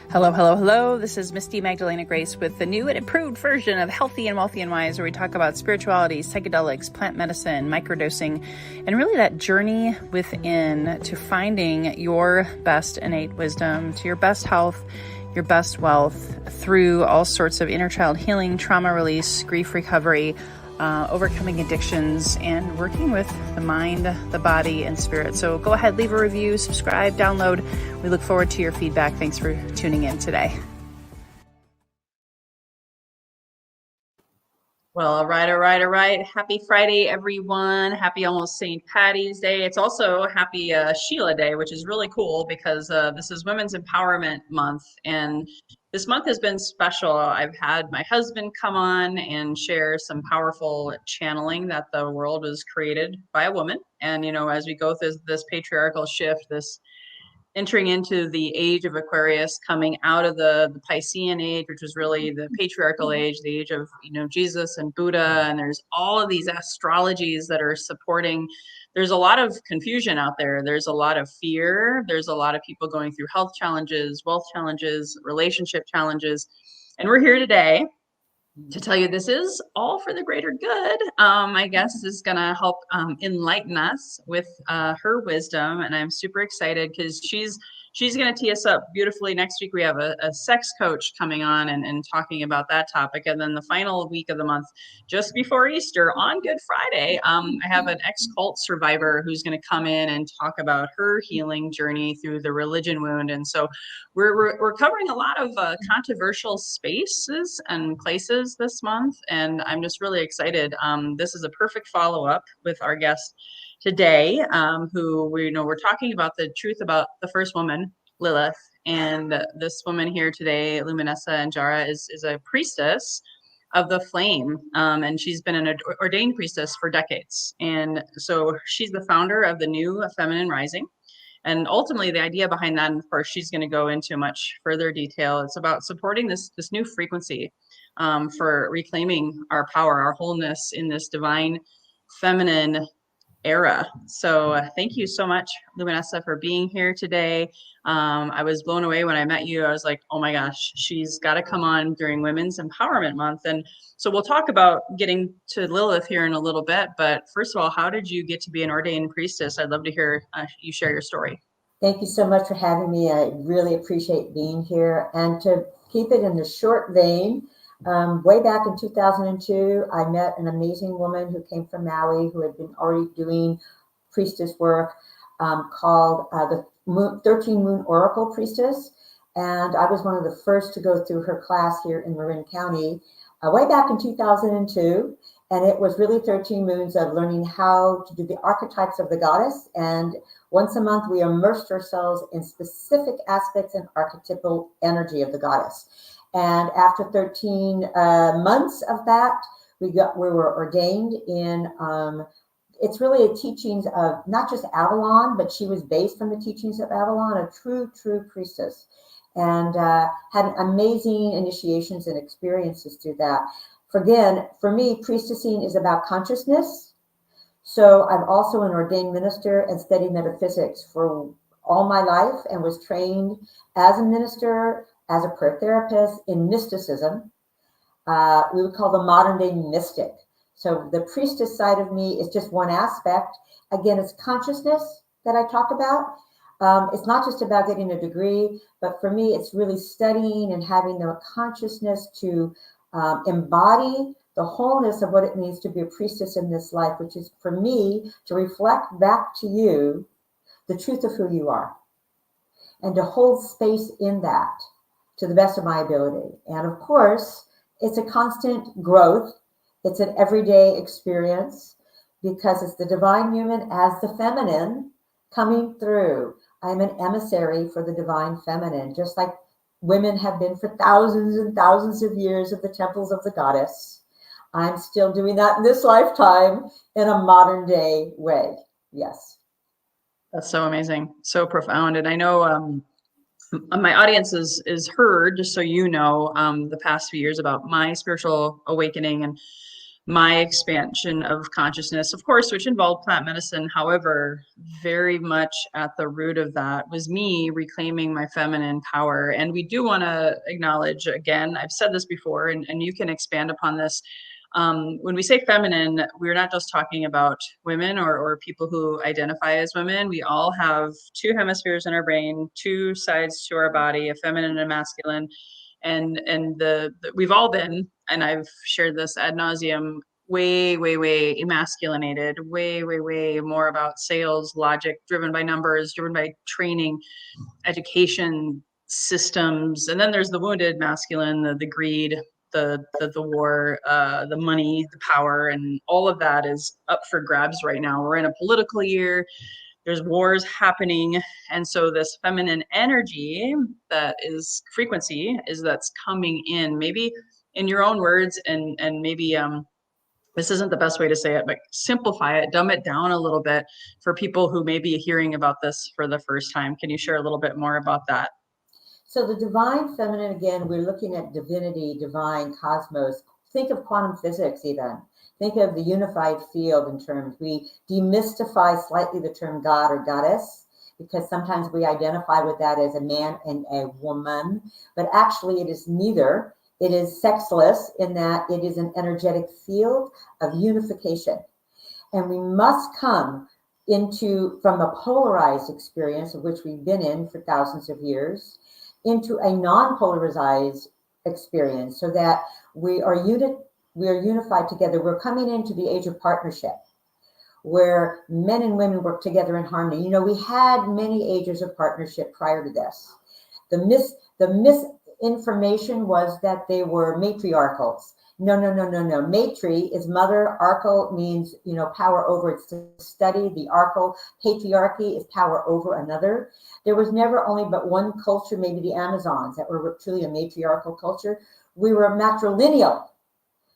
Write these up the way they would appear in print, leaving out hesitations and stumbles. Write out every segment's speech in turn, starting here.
Hello, hello, hello. This is Misty Magdalena Grace with the new and improved version of Healthy and Wealthy and Wise, where we talk about spirituality, psychedelics, plant medicine, microdosing, and really that journey within to finding your best innate wisdom, to your best health, your best wealth through all sorts of inner child healing, trauma release, grief recovery, overcoming addictions, and working with the mind, the body, and spirit. So go ahead, leave a review, subscribe, download. We look forward to your feedback. Thanks for tuning in today. Well, all right. Happy Friday, everyone. Happy almost St. Patty's Day. It's also happy Sheila Day, which is really cool because this is Women's Empowerment Month. And this month has been special. I've had my husband come on and share some powerful channeling that the world was created by a woman. And, you know, as we go through this patriarchal shift, this entering into the age of Aquarius, coming out of the Piscean age, which was really the patriarchal age, the age of, you know, Jesus and Buddha. And there's all of these astrologies that are supporting. There's a lot of confusion out there. There's a lot of fear. There's a lot of people going through health challenges, wealth challenges, relationship challenges. And we're here today to tell you this is all for the greater good. I guess is going to help enlighten us with her wisdom, and I'm super excited because she's going to tee us up beautifully. Next week we have a sex coach coming on and talking about that topic, and then the final week of the month, just before Easter on Good Friday, I have an ex-cult survivor who's going to come in and talk about her healing journey through the religion wound. And so we're covering a lot of controversial spaces and places this month, and I'm just really excited. This is a perfect follow-up with our guest today, who we're talking about the truth about the first woman, Lilith, and this woman here today, Luminessa and Jara, is a priestess of the flame, and she's been an ordained priestess for decades, and so she's the founder of the new Feminine Rising. And ultimately, the idea behind that, and of course, she's going to go into much further detail. It's about supporting this new frequency for reclaiming our power, our wholeness in this divine feminine era. So thank you so much, Luminessa, for being here today. I was blown away when I met you. I was like, oh my gosh, she's got to come on during Women's Empowerment Month. And so we'll talk about getting to Lilith here in a little bit. But first of all, how did you get to be an ordained priestess? I'd love to hear you share your story. Thank you so much for having me. I really appreciate being here. And to keep it in the short vein, way back in 2002, I met an amazing woman who came from Maui who had been already doing priestess work called the 13 Moon Oracle Priestess. And I was one of the first to go through her class here in Marin County way back in 2002. And it was really 13 moons of learning how to do the archetypes of the goddess. And once a month, we immersed ourselves in specific aspects and archetypal energy of the goddess. And after 13 months of that, we were ordained in, it's really a teachings of not just Avalon, but she was based on the teachings of Avalon, a true priestess, and had amazing initiations and experiences through that. For me, priestessing is about consciousness. So I'm also an ordained minister and studied metaphysics for all my life and was trained as a minister, as a prayer therapist in mysticism. We would call the modern day mystic. So the priestess side of me is just one aspect. Again, it's consciousness that I talk about. It's not just about getting a degree, but for me, it's really studying and having the consciousness to embody the wholeness of what it means to be a priestess in this life, which is for me to reflect back to you the truth of who you are and to hold space in that to the best of my ability. And of course, it's a constant growth. It's an everyday experience because it's the divine human as the feminine coming through. I'm an emissary for the divine feminine, just like women have been for thousands and thousands of years at the temples of the goddess. I'm still doing that in this lifetime in a modern day way. Yes. That's so amazing. So profound. And I know my audience is heard, just so you know, the past few years about my spiritual awakening. And my expansion of consciousness, of course, which involved plant medicine. However, very much at the root of that was me reclaiming my feminine power. And we do want to acknowledge, again, I've said this before, and you can expand upon this. When we say feminine, we're not just talking about women or people who identify as women. We all have two hemispheres in our brain, two sides to our body, a feminine and a masculine. And we've all been, and I've shared this ad nauseum, way emasculinated, way more about sales, logic, driven by numbers, driven by training, education systems. And then there's the wounded masculine, the greed, the war, the money, the power, and all of that is up for grabs right now. We're in a political year. There's wars happening, and so this feminine energy that is frequency is that's coming in, maybe in your own words, and maybe this isn't the best way to say it, but simplify it, dumb it down a little bit for people who may be hearing about this for the first time. Can you share a little bit more about that? So the divine feminine, again, we're looking at divinity, divine, cosmos. Think of quantum physics even. Think of the unified field in terms. We demystify slightly the term God or goddess because sometimes we identify with that as a man and a woman, but actually it is neither. It is sexless in that it is an energetic field of unification. And we must come from a polarized experience of which we've been in for thousands of years into a non-polarized experience so that we are unified together. We're coming into the age of partnership where men and women work together in harmony. You know, we had many ages of partnership prior to this. The misinformation was that they were matriarchals. No. Matri is mother. Archal means, power over. It's to study. The archal patriarchy is power over another. There was never only but one culture, maybe the Amazons, that were truly a matriarchal culture. We were matrilineal,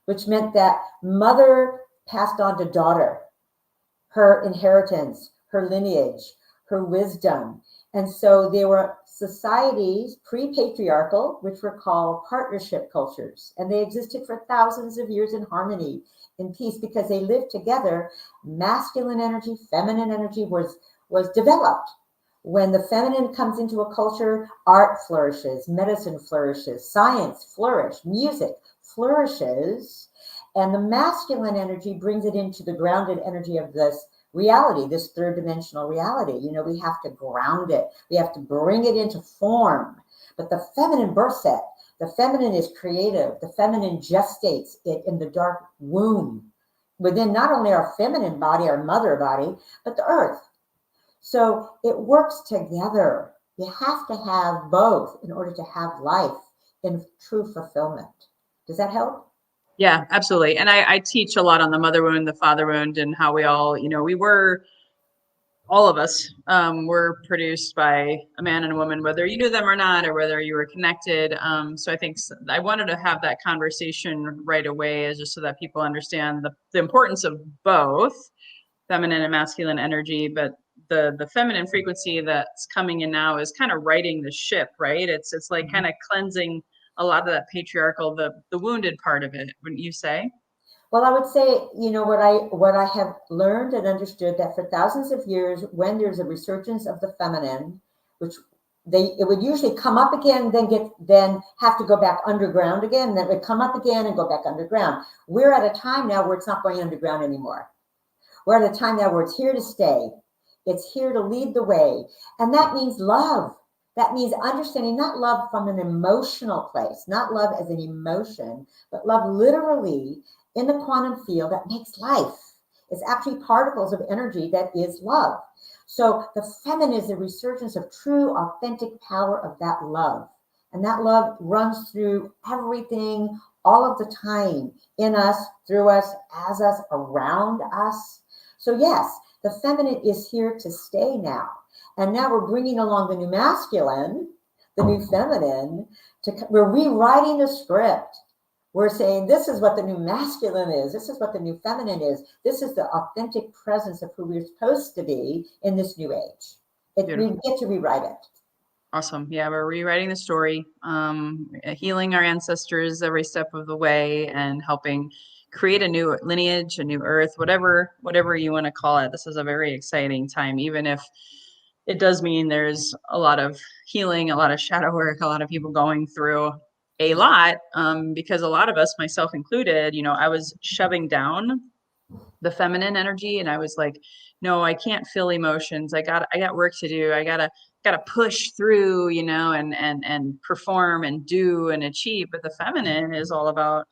which meant that mother passed on to daughter her inheritance, her lineage, her wisdom. And so there were societies pre-patriarchal, which were called partnership cultures. And they existed for thousands of years in harmony, in peace, because they lived together. Masculine energy, feminine energy was developed. When the feminine comes into a culture, art flourishes, medicine flourishes, science flourishes, music flourishes, and the masculine energy brings it into the grounded energy of this reality, this third dimensional reality. We have to ground it. We have to bring it into form. But the feminine births it. The feminine is creative. The feminine gestates it in the dark womb within not only our feminine body, our mother body, but the earth. So it works together. You have to have both in order to have life in true fulfillment. Does that help? Yeah, absolutely. And I teach a lot on the mother wound, the father wound, and how we all, all of us were produced by a man and a woman, whether you knew them or not, or whether you were connected. So I think I wanted to have that conversation right away, is just so that people understand the importance of both feminine and masculine energy. But the feminine frequency that's coming in now is kind of righting the ship, right? It's like kind of cleansing a lot of that patriarchal, the wounded part of it, wouldn't you say? Well, I would say, what I have learned and understood, that for thousands of years, when there's a resurgence of the feminine, which it would usually come up again, then have to go back underground again, then it would come up again and go back underground. We're at a time now where it's not going underground anymore. We're at a time now where it's here to stay. It's here to lead the way. And that means love. That means understanding, not love from an emotional place, not love as an emotion, but love literally in the quantum field that makes life. It's actually particles of energy that is love. So the feminine is a resurgence of true, authentic power of that love. And that love runs through everything, all of the time, in us, through us, as us, around us. So yes, the feminine is here to stay now. And now we're bringing along the new masculine, the new feminine. We're rewriting the script. We're saying this is what the new masculine is. This is what the new feminine is. This is the authentic presence of who we're supposed to be in this new age. We get to rewrite it. Awesome. Yeah, we're rewriting the story, healing our ancestors every step of the way, and helping create a new lineage, a new earth, whatever you want to call it. This is a very exciting time, even if it does mean there's a lot of healing, a lot of shadow work, a lot of people going through a lot, because a lot of us, myself included, I was shoving down the feminine energy, and I was like, no, I can't feel emotions. I got work to do. I gotta push through, and perform and do and achieve. But the feminine is all about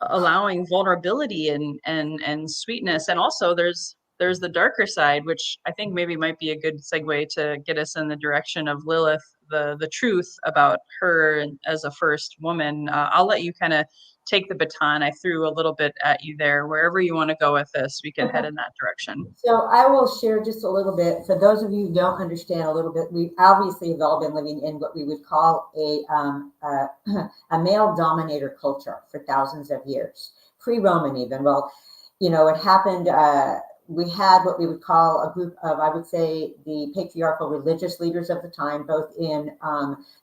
allowing vulnerability and sweetness. And also there's the darker side, which I think maybe might be a good segue to get us in the direction of Lilith, the truth about her as a first woman. I'll let you kind of take the baton. I threw a little bit at you there. Wherever you want to go with this, we can head in that direction. So I will share just a little bit. For those of you who don't understand a little bit, we obviously have all been living in what we would call a male dominator culture for thousands of years, pre-Roman even. Well, it happened. We had what we would call a group of, I would say, the patriarchal religious leaders of the time, both in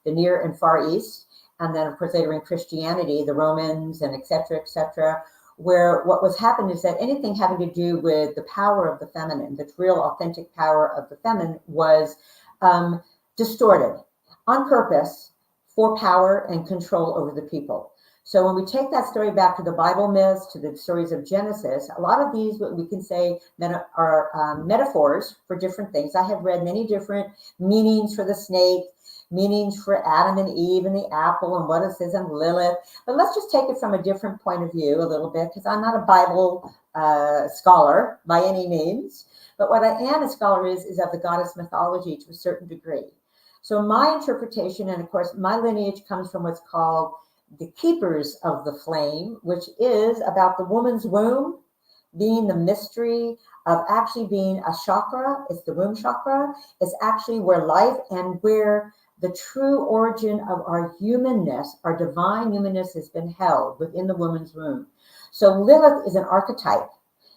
the Near and Far East, and then, of course, later in Christianity, the Romans and et cetera, where what was happening is that anything having to do with the power of the feminine, the real authentic power of the feminine, was distorted on purpose for power and control over the people. So when we take that story back to the Bible myths, to the stories of Genesis, a lot of these, what we can say, are metaphors for different things. I have read many different meanings for the snake, meanings for Adam and Eve and the apple, and what it says in Lilith. But let's just take it from a different point of view a little bit, because I'm not a Bible scholar by any means. But what I am a scholar is of the goddess mythology to a certain degree. So my interpretation, and of course my lineage comes from what's called the keepers of the flame, which is about the woman's womb being the mystery of actually being a chakra. It's the womb chakra. It's actually where life and where the true origin of our humanness, our divine humanness, has been held within the woman's womb. So Lilith is an archetype.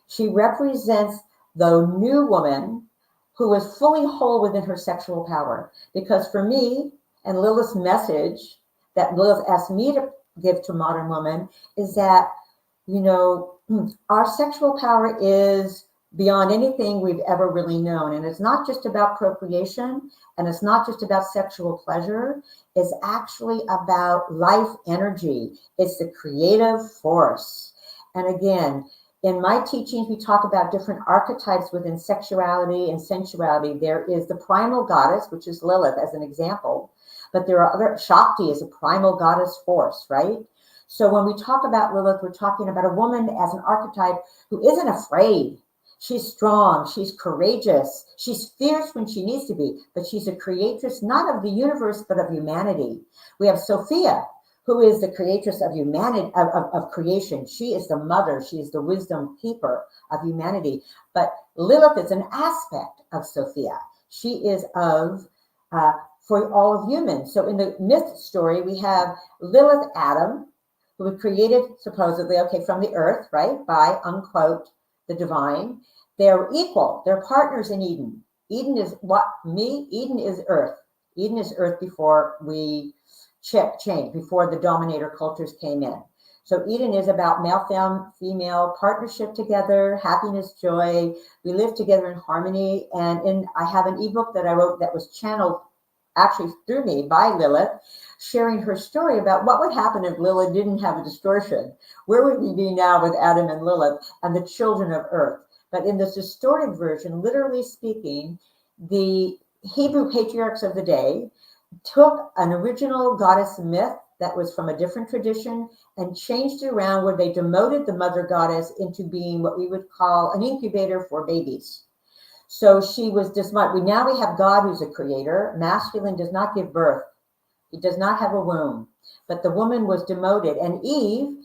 She represents the new woman who is fully whole within her sexual power. Because for me, and Lilith's message that Lilith asked me to give to modern woman is that, our sexual power is beyond anything we've ever really known. And it's not just about procreation, and it's not just about sexual pleasure. It's actually about life energy. It's the creative force. And again, in my teachings, we talk about different archetypes within sexuality and sensuality. There is the primal goddess, which is Lilith as an example, but there are other, Shakti is a primal goddess force, right? So when we talk about Lilith, we're talking about a woman as an archetype who isn't afraid. She's strong, she's courageous, she's fierce when she needs to be, but she's a creatress, not of the universe, but of humanity. We have Sophia, who is the creatress of humanity, of creation. She is the mother, she is the wisdom keeper of humanity. But Lilith is an aspect of Sophia. She is of, for all of humans. So in the myth story, we have Lilith Adam, who was created supposedly, from the earth, right, by, unquote, the divine. They're equal. They're partners in Eden. Eden is Eden is earth. Eden is earth before we change, before the dominator cultures came in. So Eden is about male, female partnership together, happiness, joy. We live together in harmony. And I have an ebook that I wrote that was channeled actually through me by Lilith, sharing her story about what would happen if Lilith didn't have a distortion. Where would we be now with Adam and Lilith and the children of earth? But in this distorted version, literally speaking, the Hebrew patriarchs of the day took an original goddess myth that was from a different tradition and changed it around, where they demoted the mother goddess into being what we would call an incubator for babies. So she was now we have God, who's a creator. Masculine does not give birth. He does not have a womb. But the woman was demoted, and Eve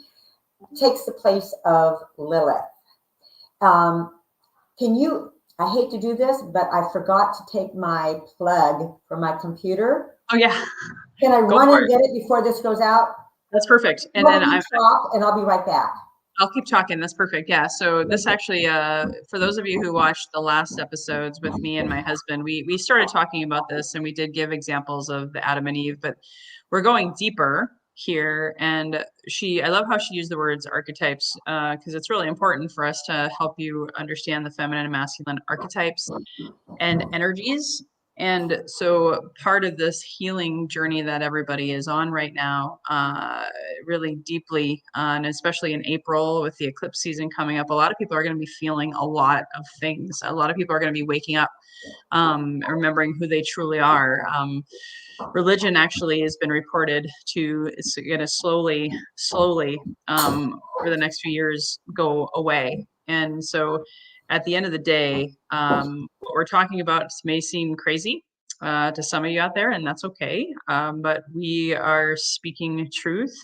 takes the place of Lilith. I hate to do this, but I forgot to take my plug for my computer. Oh, yeah. Can I run and get it before this goes out? That's perfect. And then I'll be right back. I'll keep talking. That's perfect. Yeah. So this actually, for those of you who watched the last episodes with me and my husband, we started talking about this, and we did give examples of the Adam and Eve, but we're going deeper here. And I love how she used the words archetypes, because it's really important for us to help you understand the feminine and masculine archetypes and energies. And so part of this healing journey that everybody is on right now, really deeply, and especially in April with the eclipse season coming up, a lot of people are going to be feeling a lot of things. A lot of people are going to be waking up, remembering who they truly are. Religion actually has been reported to, it's going to slowly, over the next few years go away. And so at the end of the day, what we're talking about may seem crazy to some of you out there, and that's okay. But we are speaking truth.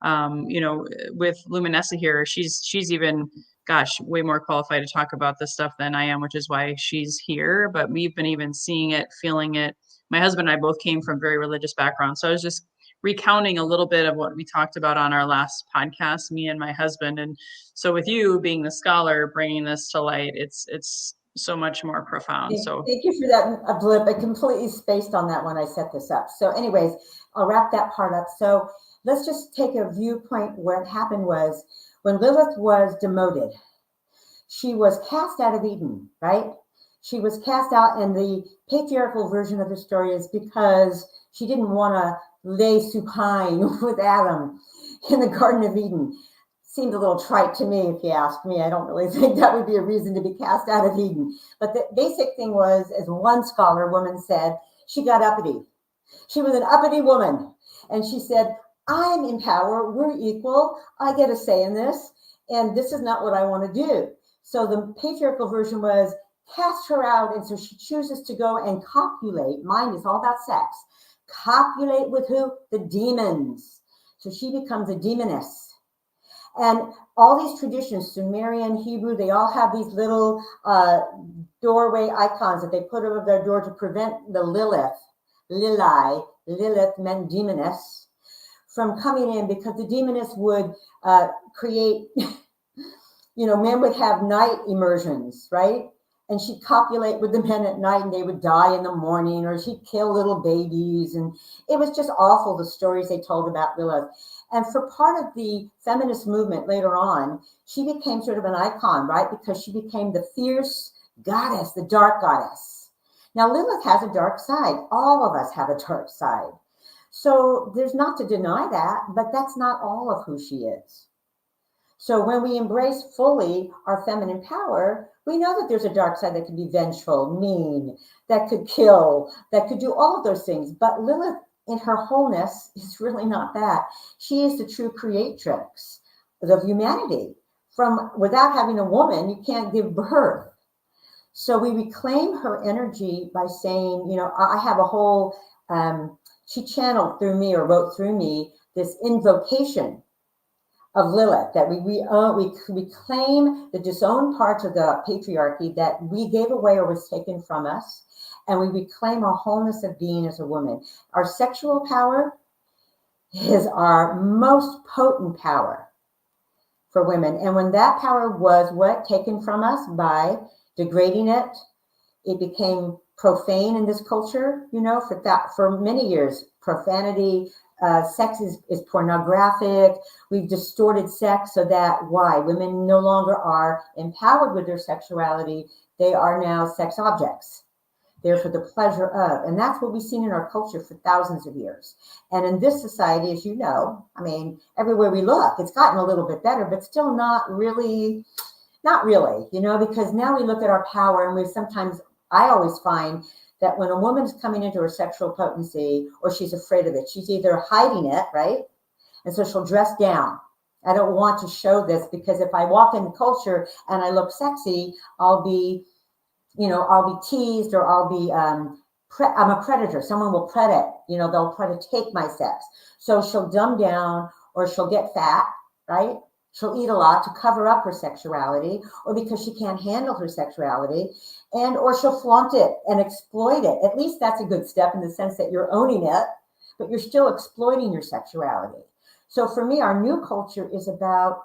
With Luminessa here, she's even, gosh, way more qualified to talk about this stuff than I am, which is why she's here. But we've been even seeing it, feeling it. My husband and I both came from very religious backgrounds, so I was just recounting a little bit of what we talked about on our last podcast, me and my husband. And so with you being the scholar, bringing this to light, it's so much more profound. So thank you for that, Blip. I completely spaced on that when I set this up. So anyways, I'll wrap that part up. So let's just take a viewpoint. What happened was when Lilith was demoted, she was cast out of Eden, right? She was cast out, and the patriarchal version of the story is because she didn't want to lay supine with Adam in the Garden of Eden. Seemed a little trite to me, if you ask me. I don't really think that would be a reason to be cast out of Eden. But the basic thing was, as one scholar woman said, she got uppity. She was an uppity woman. And she said, I'm in power. We're equal. I get a say in this. And this is not what I want to do. So the patriarchal version was, cast her out, and so she chooses to go and copulate. Mind is all about sex. Copulate with who? The demons. So she becomes a demoness. And all these traditions, Sumerian, Hebrew, they all have these little doorway icons that they put over their door to prevent the Lilith meant demoness, from coming in, because the demoness would create, men would have night immersions, right? And she'd copulate with the men at night, and they would die in the morning, or she'd kill little babies. And it was just awful, the stories they told about Lilith. And for part of the feminist movement later on, she became sort of an icon, right? Because she became the fierce goddess, the dark goddess. Now, Lilith has a dark side. All of us have a dark side. So there's not to deny that, but that's not all of who she is. So when we embrace fully our feminine power, we know that there's a dark side that can be vengeful, mean, that could kill, that could do all of those things. But Lilith, in her wholeness, is really not that. She is the true creatrix of humanity. Without having a woman, you can't give birth. So we reclaim her energy by saying, I have a whole, she channeled through me, or wrote through me, this invocation of Lilith, that we claim the disowned parts of the patriarchy that we gave away or was taken from us, and we reclaim our wholeness of being as a woman. Our sexual power is our most potent power for women. And when that power was taken from us by degrading it, it became profane in this culture, for many years. Profanity, sex is pornographic. We've distorted sex so that women no longer are empowered with their sexuality. They are now sex objects. They're for the pleasure of. And that's what we've seen in our culture for thousands of years. And in this society, as you know, everywhere we look, it's gotten a little bit better, but still not really, because now we look at our power, and I always find that when a woman's coming into her sexual potency, or she's afraid of it, she's either hiding it, right? And so she'll dress down. I don't want to show this, because if I walk in culture and I look sexy, I'll be teased, or I'm a predator. Someone will predate, they'll try to take my sex. So she'll dumb down, or she'll get fat, right? She'll eat a lot to cover up her sexuality, or because she can't handle her sexuality, or she'll flaunt it and exploit it. At least that's a good step, in the sense that you're owning it, but you're still exploiting your sexuality. So for me, our new culture is about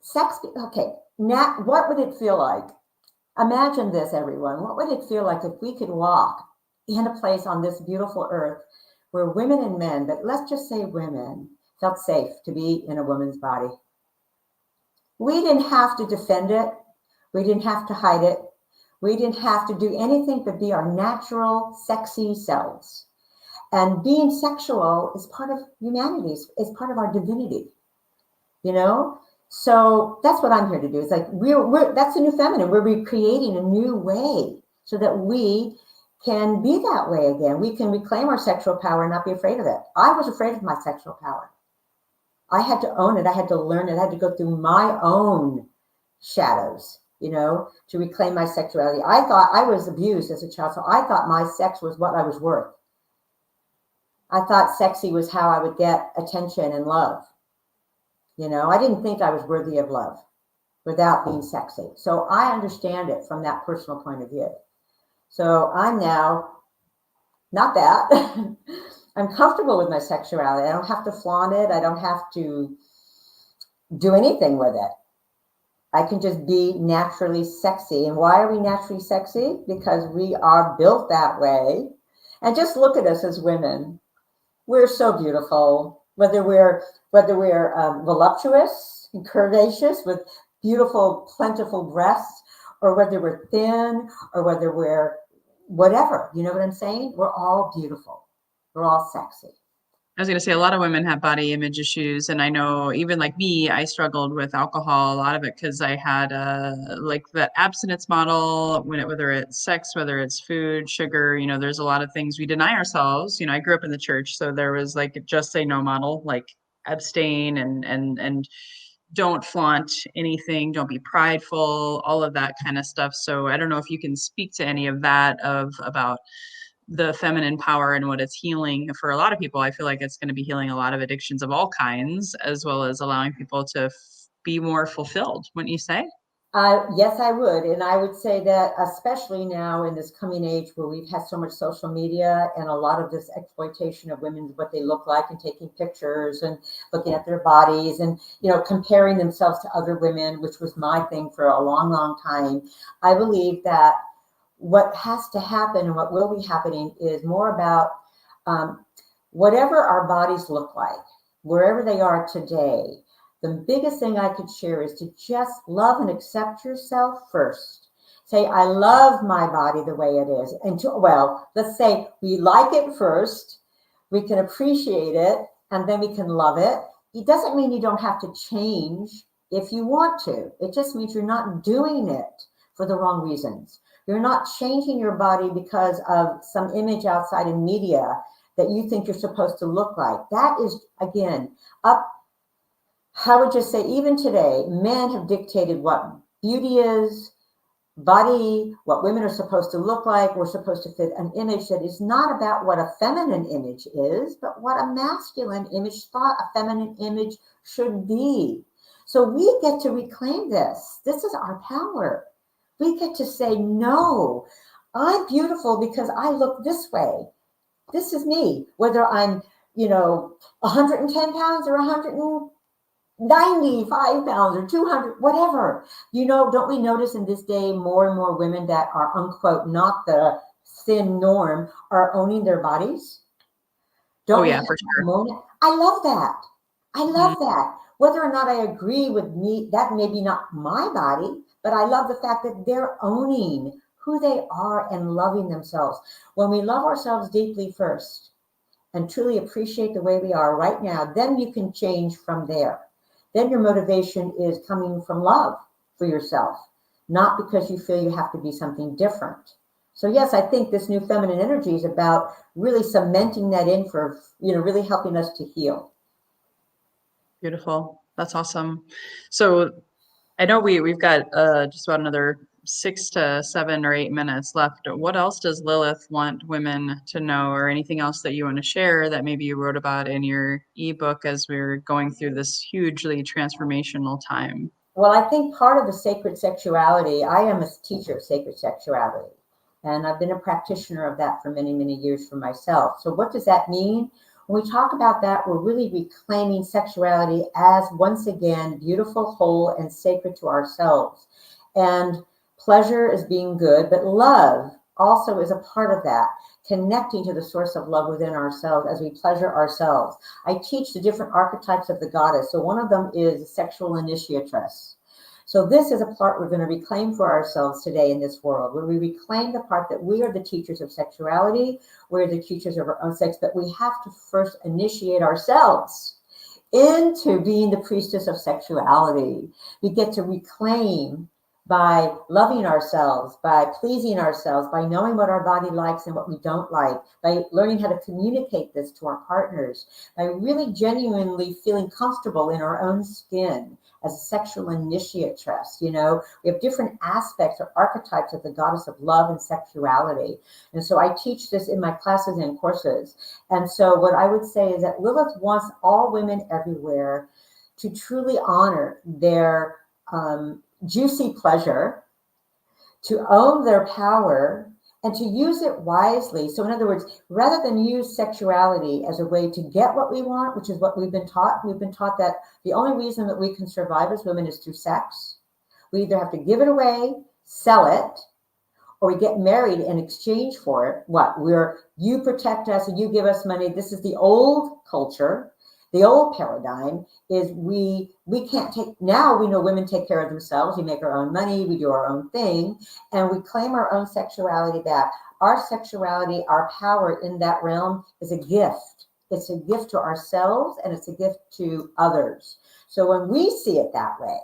sex. Okay, now what would it feel like? Imagine this, everyone. What would it feel like if we could walk in a place on this beautiful earth where women and men, but let's just say women, felt safe to be in a woman's body. We didn't have to defend it. We didn't have to hide it. We didn't have to do anything but be our natural, sexy selves. And being sexual is part of humanity, it's part of our divinity, you know? So that's what I'm here to do. It's like, that's the new feminine. We're recreating a new way so that we can be that way again. We can reclaim our sexual power and not be afraid of it. I was afraid of my sexual power. I had to own it. I had to learn it. I had to go through my own shadows, you know, to reclaim my sexuality. I thought I was abused as a child, so I thought my sex was what I was worth. I thought sexy was how I would get attention and love. You know, I didn't think I was worthy of love without being sexy. So I understand it from that personal point of view. So I'm now not that. I'm comfortable with my sexuality. I don't have to flaunt it. I don't have to do anything with it. I can just be naturally sexy. And why are we naturally sexy? Because we are built that way. And just look at us as women. We're so beautiful, whether we're voluptuous and curvaceous with beautiful, plentiful breasts, or whether we're thin, or whether we're whatever. You know what I'm saying? We're all beautiful. We're all sexy. I was going to say a lot of women have body image issues, and I know even like me, I struggled with alcohol, a lot of it because I had like the abstinence model, whether it's sex, whether it's food, sugar, you know, there's a lot of things we deny ourselves. You know, I grew up in the church, so there was like a just say no model, like abstain and don't flaunt anything, don't be prideful, all of that kind of stuff. So I don't know if you can speak to any of that about the feminine power and what it's healing for a lot of people. I feel like it's going to be healing a lot of addictions of all kinds, as well as allowing people to be more fulfilled, wouldn't you say? Yes, I would. And I would say that especially now in this coming age where we've had so much social media and a lot of this exploitation of women, what they look like, and taking pictures and looking at their bodies and, you know, comparing themselves to other women, which was my thing for a long, long time. I believe that what has to happen and what will be happening is more about whatever our bodies look like, wherever they are today. The biggest thing I could share is to just love and accept yourself first. Say, I love my body the way it is. And let's say we like it first, we can appreciate it, and then we can love it. It doesn't mean you don't have to change if you want to. It just means you're not doing it for the wrong reasons. You're not changing your body because of some image outside in media that you think you're supposed to look like. That is, again, I would just say, even today, men have dictated what beauty is, body, what women are supposed to look like. We're supposed to fit an image that is not about what a feminine image is, but what a masculine image thought a feminine image should be. So we get to reclaim this. This is our power. We get to say, no, I'm beautiful because I look this way. This is me, whether I'm, 110 pounds or 195 pounds or 200, whatever. Don't we notice in this day more and more women that are, unquote, not the thin norm are owning their bodies? Oh, yeah, for sure. I love that. I love that. Whether or not I agree with me, that may be not my body, but I love the fact that they're owning who they are and loving themselves. When we love ourselves deeply first and truly appreciate the way we are right now, then you can change from there. Then your motivation is coming from love for yourself, not because you feel you have to be something different. So yes, I think this new feminine energy is about really cementing that in for, really helping us to heal. Beautiful. That's awesome. So I know we've got just about another 6 to 7 or 8 minutes left. What else does Lilith want women to know, or anything else that you want to share that maybe you wrote about in your ebook as we're going through this hugely transformational time? Well, I think part of the sacred sexuality, I am a teacher of sacred sexuality, and I've been a practitioner of that for many, many years for myself. So what does that mean? When we talk about that, we're really reclaiming sexuality as, once again, beautiful, whole, and sacred to ourselves. And pleasure is being good, but love also is a part of that. connecting to the source of love within ourselves as we pleasure ourselves. I teach the different archetypes of the goddess. So one of them is sexual initiatress. So this is a part we're going to reclaim for ourselves today in this world, where we reclaim the part that we are the teachers of sexuality, we're the teachers of our own sex, but we have to first initiate ourselves into being the priestess of sexuality. We get to reclaim by loving ourselves, by pleasing ourselves, by knowing what our body likes and what we don't like, by learning how to communicate this to our partners, by really genuinely feeling comfortable in our own skin as a sexual initiatress. You know, we have different aspects or archetypes of the goddess of love and sexuality. And so I teach this in my classes and courses. And so what I would say is that Lilith wants all women everywhere to truly honor their juicy pleasure, to own their power, and to use it wisely. So in other words, rather than use sexuality as a way to get what we want, which is what we've been taught that the only reason that we can survive as women is through sex. We either have to give it away, sell it, or we get married in exchange for it. You protect us and you give us money. This is the old culture. The old paradigm is we can't take, now we know women take care of themselves. We make our own money, we do our own thing, and we claim our own sexuality back. Our sexuality, our power in that realm is a gift. It's a gift to ourselves and it's a gift to others. So when we see it that way,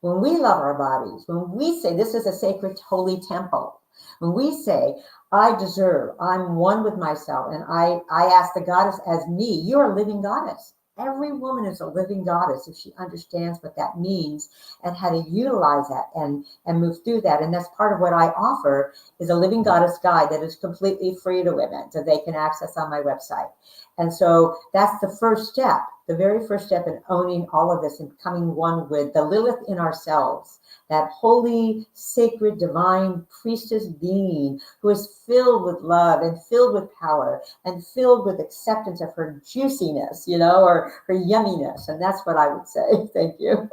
when we love our bodies, when we say this is a sacred holy temple, when we say, I deserve, I'm one with myself, and I ask the goddess as me, you're a living goddess. Every woman is a living goddess if she understands what that means and how to utilize that and move through that. And that's part of what I offer is a living goddess guide that is completely free to women that they can access on my website. And so that's the first step, the very first step in owning all of this and becoming one with the Lilith in ourselves, that holy, sacred, divine priestess being who is filled with love and filled with power and filled with acceptance of her juiciness, or her yumminess. And that's what I would say. Thank you.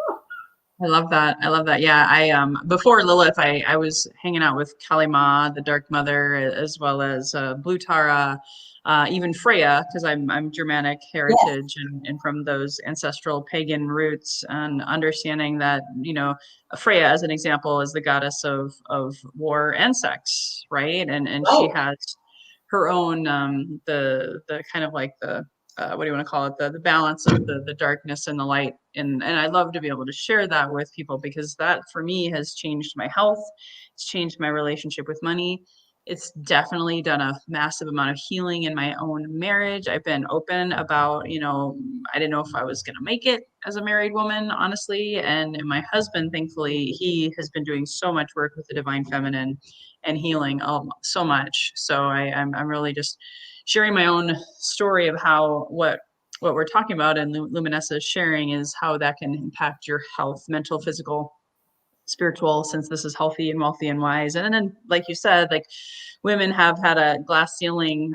I love that. I love that. Yeah, before Lilith, I was hanging out with Kali Ma, the Dark Mother, as well as Blue Tara, even Freya, because I'm Germanic heritage and from those ancestral pagan roots, and understanding that, Freya, as an example, is the goddess of war and sex, right? And she has her own the kind of like the what do you want to call it, the balance of the darkness and the light, and I love to be able to share that with people, because that for me has changed my health, it's changed my relationship with money, it's definitely done a massive amount of healing in my own marriage. I've been open about, I didn't know if I was going to make it as a married woman, honestly, and my husband, thankfully, he has been doing so much work with the divine feminine and healing so much. So I'm really just sharing my own story of how what we're talking about, and Luminessa is sharing, is how that can impact your health, mental, physical, spiritual, since this is healthy and wealthy and wise. And then, like you said, like women have had a glass ceiling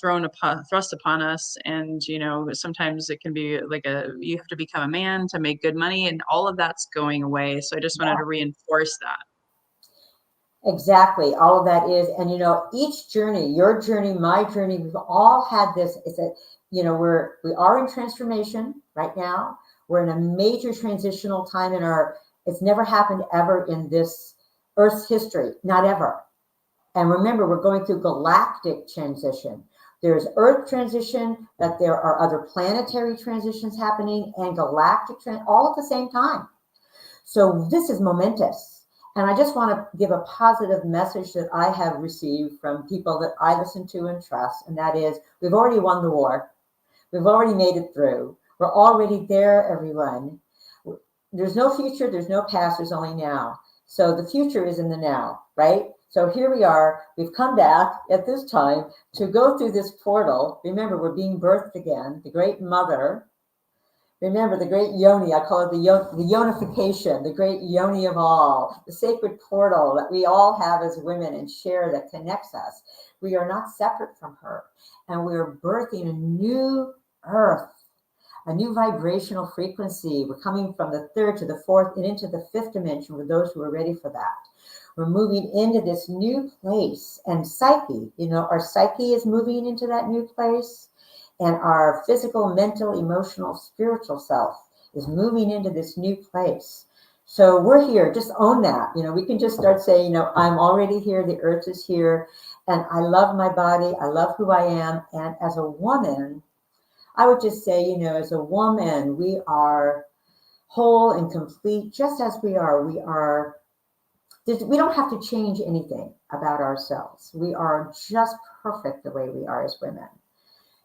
thrust upon us, and sometimes it can be like you have to become a man to make good money, and all of that's going away. So I just wanted to reinforce that. Exactly. All of that is, and each journey, your journey, my journey, we've all had this. Is that we are in transformation right now. We're in a major transitional time it's never happened ever in this Earth's history, not ever. And remember, we're going through galactic transition. There's Earth transition, but there are other planetary transitions happening, and galactic all at the same time. So this is momentous. And I just want to give a positive message that I have received from people that I listen to and trust. And that is, we've already won the war. We've already made it through. We're already there, everyone. There's no future. There's no past. There's only now. So the future is in the now, right? So here we are. We've come back at this time to go through this portal. Remember, we're being birthed again. The great mother. Remember the great yoni, I call it the yonification, the great yoni of all, the sacred portal that we all have as women and share that connects us. We are not separate from her, and we are birthing a new earth, a new vibrational frequency. We're coming from the third to the fourth and into the fifth dimension for those who are ready for that. We're moving into this new place, and psyche, our psyche is moving into that new place, and our physical, mental, emotional, spiritual self is moving into this new place. So we're here. Just own that. We can just start saying, I'm already here. The earth is here. And I love my body. I love who I am. And as a woman, I would just say, as a woman, we are whole and complete just as we are. We don't have to change anything about ourselves. We are just perfect the way we are as women.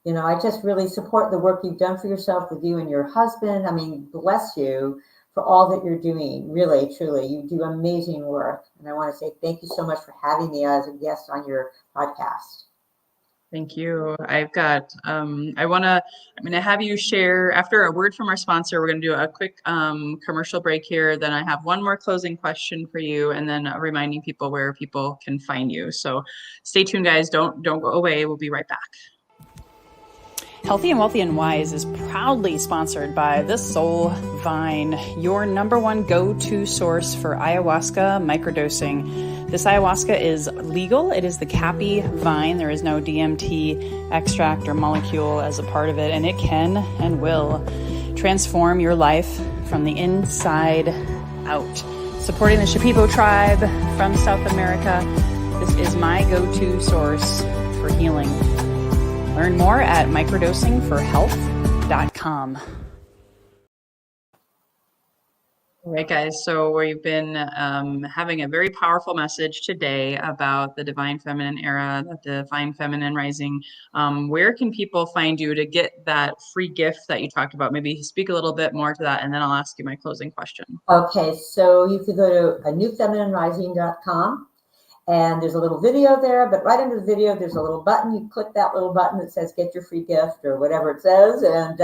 I just really support the work you've done for yourself with you and your husband. I mean, bless you for all that you're doing. Really, truly, you do amazing work. And I want to say thank you so much for having me as a guest on your podcast. Thank you. I'm going to have you share after a word from our sponsor. We're going to do a quick commercial break here. Then I have one more closing question for you, and then reminding people where people can find you. So stay tuned, guys. Don't go away. We'll be right back. Healthy and Wealthy and Wise is proudly sponsored by the Soul Vine, your number one go-to source for ayahuasca microdosing. This ayahuasca is legal. It is the Cappy vine. There is no DMT extract or molecule as a part of it, and it can and will transform your life from the inside out. Supporting the Shipibo tribe from South America, this is my go-to source for healing. Learn more at microdosingforhealth.com. All right, guys. So we've been having a very powerful message today about the Divine Feminine era, the Divine Feminine Rising. Where can people find you to get that free gift that you talked about? Maybe speak a little bit more to that, and then I'll ask you my closing question. Okay, so you can go to newfemininerising.com. And there's a little video there, but right under the video, there's a little button. You click that little button that says get your free gift or whatever it says. And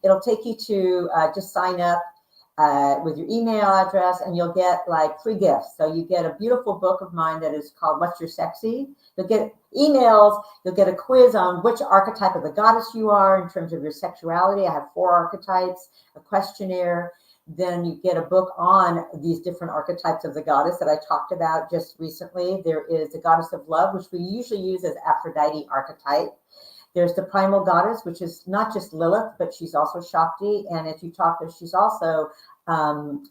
it'll take you to just sign up with your email address, and you'll get like free gifts. So you get a beautiful book of mine that is called What's Your Sexy? You'll get emails. You'll get a quiz on which archetype of the goddess you are in terms of your sexuality. I have 4 archetypes, a questionnaire. Then you get a book on these different archetypes of the goddess that I talked about just recently. There is the goddess of love, which we usually use as Aphrodite archetype. There's the primal goddess, which is not just Lilith, but she's also Shakti. And if you talk to, she's also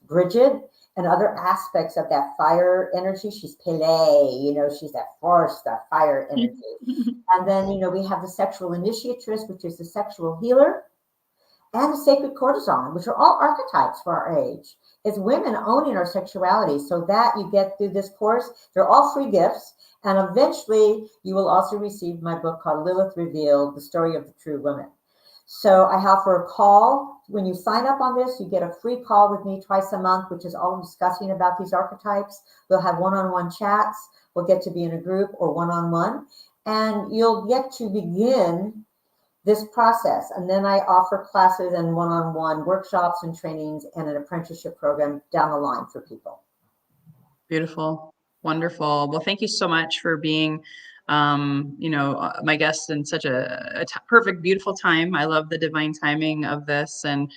Bridget and other aspects of that fire energy. She's Pele, she's that force, that fire energy. And then, we have the sexual initiatrix, which is the sexual healer, and the sacred courtesan, which are all archetypes for our age. It's women owning our sexuality. So that you get through this course. They're all free gifts. And eventually you will also receive my book called Lilith Revealed, The Story of the True Woman. So I have for a call, when you sign up on this, you get a free call with me twice a month, which is all discussing about these archetypes. We'll have one-on-one chats. We'll get to be in a group or one-on-one. And you'll get to begin this process. And then I offer classes and one-on-one workshops and trainings and an apprenticeship program down the line for people. Beautiful. Wonderful. Well, thank you so much for being, my guest in such a perfect, beautiful time. I love the divine timing of this. And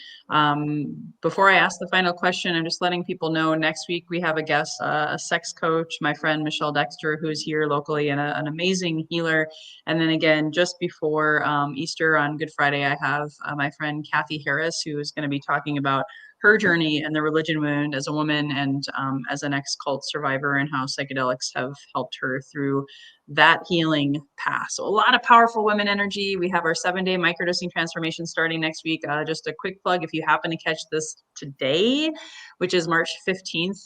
before I ask the final question, I'm just letting people know next week we have a guest, a sex coach, my friend Michelle Dexter, who's here locally and an amazing healer. And then again, just before Easter on Good Friday, I have my friend Kathy Harris, who is going to be talking about her journey and the religion wound as a woman and as an ex-cult survivor, and how psychedelics have helped her through that healing path. So a lot of powerful women energy. We have our 7-day microdosing transformation starting next week. Just a quick plug, if you happen to catch this today, which is March 15th,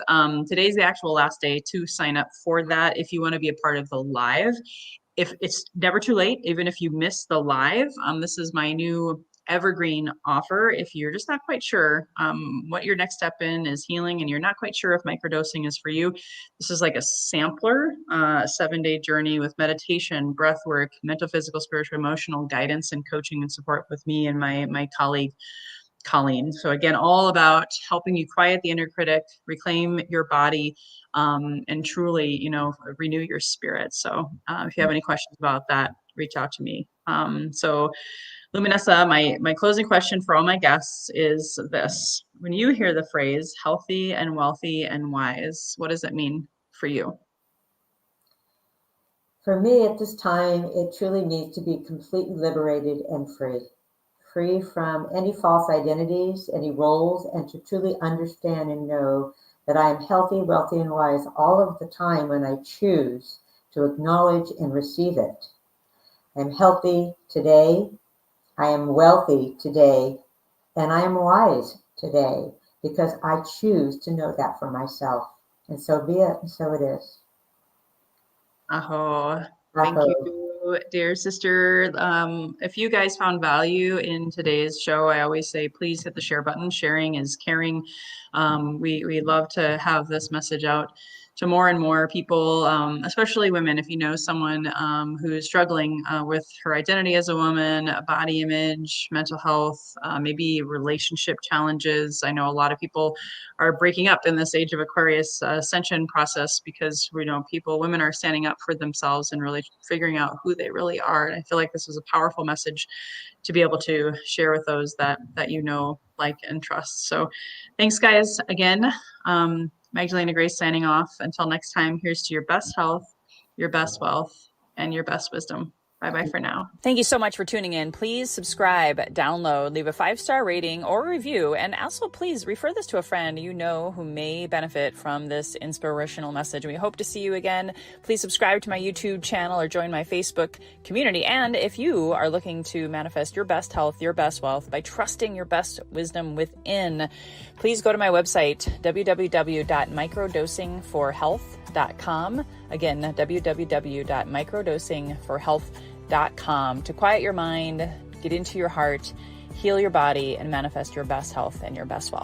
today's the actual last day to sign up for that if you want to be a part of the live. If it's never too late, even if you miss the live, this is my new evergreen offer. If you're just not quite sure what your next step in is healing, and you're not quite sure if microdosing is for you, this is like a sampler, 7-day journey with meditation, breath work, mental, physical, spiritual, emotional guidance, and coaching and support with me and my colleague Colleen. So again, all about helping you quiet the inner critic, reclaim your body, and truly, renew your spirit. So if you have any questions about that, reach out to me. So Luminessa, my closing question for all my guests is this. When you hear the phrase healthy and wealthy and wise, what does it mean for you? For me at this time, it truly needs to be completely liberated and free from any false identities, any roles, and to truly understand and know that I am healthy, wealthy, and wise all of the time when I choose to acknowledge and receive it. I'm healthy today, I am wealthy today, and I am wise today because I choose to know that for myself. And so be it, and so it is. Aho. Thank Aho. you, dear sister. If you guys found value in today's show, I always say, please hit the share button. Sharing is caring. We love to have this message out to more and more people, especially women. If you know someone who is struggling with her identity as a woman, body image, mental health, maybe relationship challenges. I know a lot of people are breaking up in this age of Aquarius ascension process because we know women are standing up for themselves and really figuring out who they really are. And I feel like this is a powerful message to be able to share with those that you know, like, and trust. So thanks, guys, again. Magdalena Grace signing off. Until next time, here's to your best health, your best wealth, and your best wisdom. Bye-bye for now. Thank you so much for tuning in. Please subscribe, download, leave a 5-star rating or review, and also please refer this to a friend you know who may benefit from this inspirational message. We hope to see you again. Please subscribe to my YouTube channel or join my Facebook community. And if you are looking to manifest your best health, your best wealth by trusting your best wisdom within, please go to my website, www.microdosingforhealth.com. Again, www.microdosingforhealth.com, to quiet your mind, get into your heart, heal your body, and manifest your best health and your best wealth.